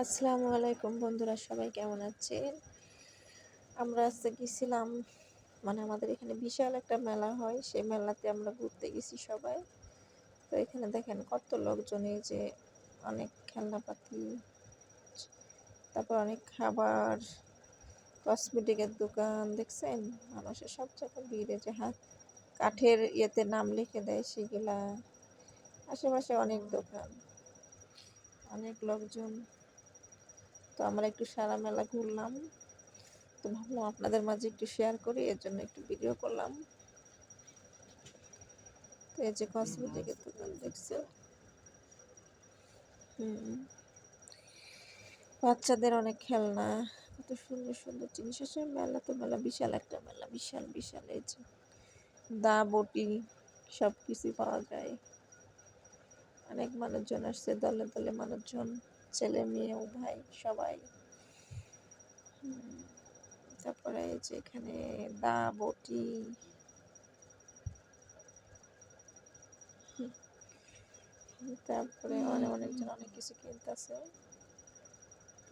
আসসালামু আলাইকুম বন্ধুরা, সবাই কেমন আছেন? আমরা আজকে গেছিলাম, আমাদের এখানে বিশাল একটা মেলা হয়, সেই মেলাতে আমরা ঘুরতে গেছি সবাই। তো এখানে দেখেন কত লোকজন, এই যে অনেক খেলনাপাতি, তারপর অনেক খাবার, কসমেটিকের দোকান দেখছেন। মানুষের সব জায়গায় ভিড়ে, যে কাঠের ইয়েতে নাম লিখে দেয় সেগুলা, আশেপাশে অনেক দোকান, অনেক লোকজন। তো আমরা একটু সারা মেলা ঘুরলাম, তো ভাবলাম আপনাদের মাঝে একটু শেয়ার করি, এর জন্য একটু ভিডিও করলাম। তো এই যে কসমেটিকের দোকান দেখছে, বাচ্চাদের অনেক খেলনা, কত সুন্দর সুন্দর জিনিস আছে। মেলা তো মেলা, বিশাল একটা মেলা, বিশাল বিশাল। এই যে দা বটি সব কিছু পাওয়া যায়। অনেক মানুষজন আসছে, দলে দলে মানুষজন, ছেলে মেয়ে উভয় সবাই। তারপরে এই যে এখানে দা বটি, তারপরে অনেকজন অনেক কিছু কিনতেছে।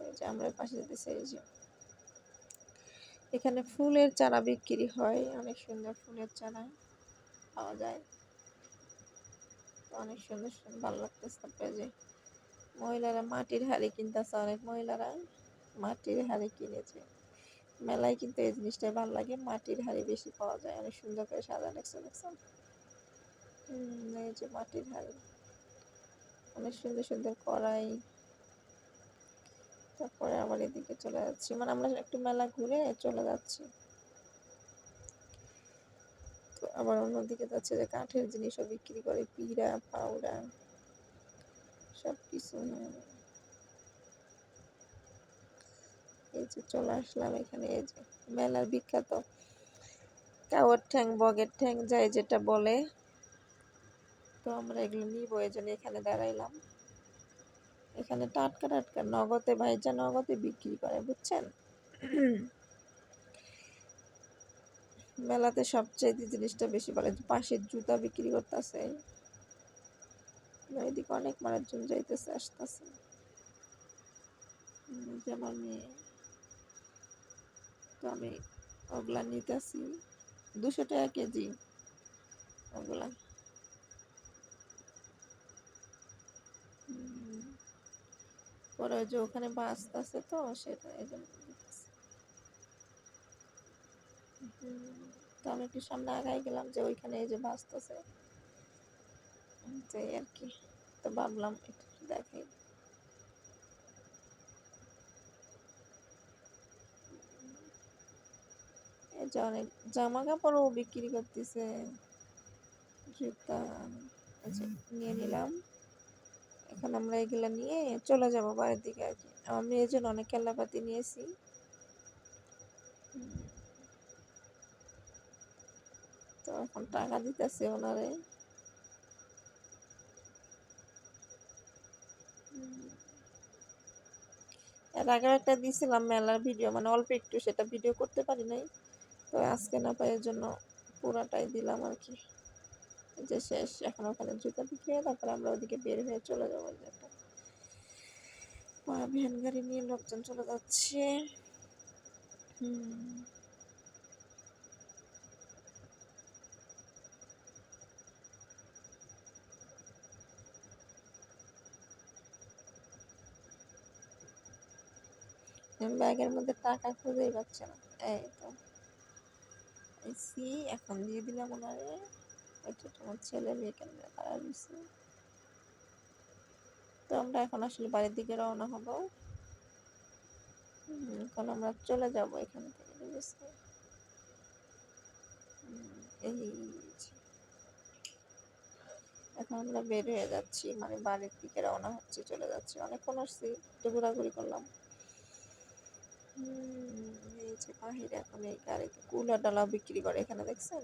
এই যে আমরা পাশে যেতেছি, এই যে এখানে ফুলের চারা বিক্রি হয়, অনেক সুন্দর ফুলের চারা পাওয়া যায়, অনেক সুন্দর সুন্দর, ভালো লাগতেছে। তারপরে যে মহিলারা মাটির হাড়ি কিনতেছে, অনেক মহিলারা মাটির হাড়ি কিনেছে। মেলায় কিন্তু এই জিনিসটাই ভালো লাগে, মাটির হাড়ি বেশি পাওয়া যায়, অনেক সুন্দর করে সাজানো দেখছেন। এই যে মাটির হাড়ি, অনেক সুন্দর সুন্দর কড়াই। তারপরে আবার এদিকে চলে যাচ্ছি, আমরা একটু মেলা ঘুরে চলে যাচ্ছি। তো আবার অন্যদিকে যাচ্ছে, যে কাঠের জিনিসও বিক্রি করে, পিড়া পাউডা সব কিছু। এই যে চলে আসলাম এখানে, এই যে মেলার বিখ্যাত কাওয়ার ঠ্যাং, বগের ঠ্যাং, যায় যেটা বলে। তো আমরা এগুলো নিবো, এই জন্য এখানে দাঁড়াইলাম। এখানে টাটকা টাটকা নগদে ভাইজা নগদে বিক্রি করে, বুঝছেন। মেলাতে সবচেয়ে জিনিসটা বেশি বলে, পাশের জুতা বিক্রি করতেছে, এদিকে অনেক মানুষজন যাইতেছে আসতেছে। যেমন মেয়ে, তো আমি ওগুলা নিতেছি, 200 টাকা কেজি ওগুলা। পরে ওই যে ওখানে বাঁচতেছে, তো সেটা এই জন্য নিতেছি। তো আমি একটু সামনে আগাই গেলাম, যে ওইখানে এই যে বাঁচতেছে, তাই আর কি। তো ভাবলাম একটু দেখাই। এই যে অনেক জামা কাপড়ও বিক্রি করতেছে, জুতা, নিয়ে নিলাম। এখন আমরা এগুলা নিয়ে চলে যাব বাড়ির দিকে আর কি। আমার মেয়ের জন্য অনেক খেলনাপাতি নিয়েছি। তো এখন টাকা দিতেছে ওনারে। এর আগেও একটা দিয়েছিলাম মেলার ভিডিও, অল্প একটু, সেটা ভিডিও করতে পারি নাই। তো আজকে না পাই, এর জন্য পুরাটাই দিলাম আর কি। যে শেষ, এখন ওখানে জুতা বিক্রি হয়ে, তারপরে আমরা ওদিকে বের হয়ে চলে যাবো। একটা ভ্যান গাড়ি নিয়ে লোকজন চলে যাচ্ছে। ব্যাগের মধ্যে টাকা খুঁজেই পাচ্ছে না। এই তো এখন দিয়ে দিলাম ওনারে। ওইটা তোমার ছেলে মেয়ে কেন তারা দিচ্ছে। তো আমরা এখন আসলে বাড়ির দিকে রওনা হব। এখন আমরা চলে যাব এখান থেকে, এই এখন আমরা বের হয়ে যাচ্ছি, বাড়ির দিকে রওনা হচ্ছে, চলে যাচ্ছি। অনেকক্ষণ আসছি, একটু ঘোরাঘুরি করলাম। এই যে বাহিরে এখন এই গাড়িতে কুলা ডালা বিক্রি করে, এখানে দেখছেন।